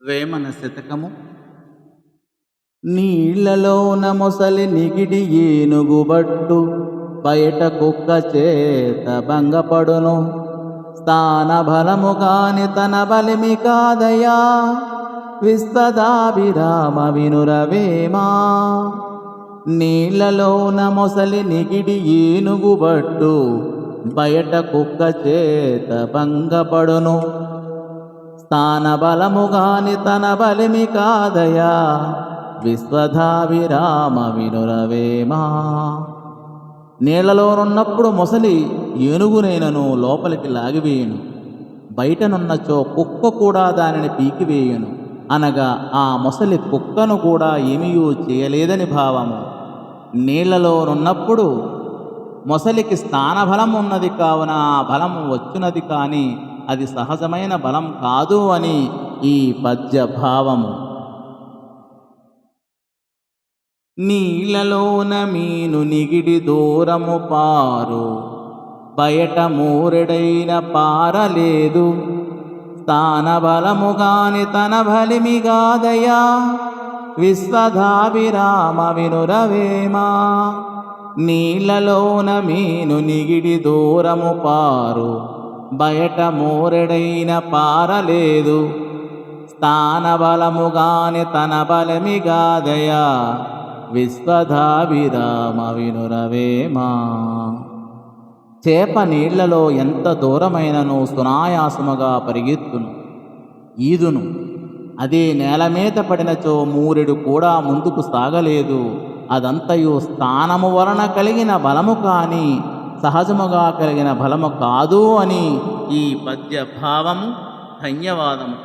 వేమన శతకము. నీళ్లలోన మొసలి నిగిడి ఏనుగుబట్టు, బయట కుక్క చేత భంగపడును. స్థాన బలము కాని తన బలిమి కాదయా, విశ్వదాభిరామ వినురవేమా. నీళ్లలోన మొసలి నిగిడి ఏనుగుబట్టు, బయట కుక్క చేత భంగపడును. స్థాన బలముగాని తన బలిమి కాదయా, విశ్వధాభిరామ వినురవేమా. నీళ్లలోనున్నప్పుడు మొసలి ఏనుగునైనను లోపలికి లాగివేయును, బయటనున్నచో కుక్క కూడా దానిని పీకివేయును. అనగా ఆ మొసలి కుక్కను కూడా ఏమీయూ చేయలేదని భావము. నీళ్లలోనున్నప్పుడు మొసలికి స్థానబలం ఉన్నది కావున ఆ బలము వచ్చునది కానీ అది సహజమైన బలం కాదు అని ఈ పద్య భావము. నీళ్లలోన మీను నిగిడి దూరము పారు, బయట మూరెడైన పారలేదు. స్థాన బలము గాని తన బలిమి గాదయా, విశ్వధాభిరామ వినురవేమా. నీళ్లలోన మీను నిగిడి దూరము పారు, బయట మూరెడైన పారలేదు. స్థాన బలము గాని తన బలమి గాదయా, విశ్వధాభిరామ వినురవేమా. చేప నీళ్లలో ఎంత దూరమైనను సునాయాసముగా పరిగెత్తును, ఈదును. అదే నేల మీద పడినచో మూరెడు కూడా ముందుకు సాగలేదు. అదంతయు స్థానము వలన కలిగిన బలము కాని సహజముగా కలిగిన బలము కాదు అని ఈ పద్య భావము. ధన్యవాదము.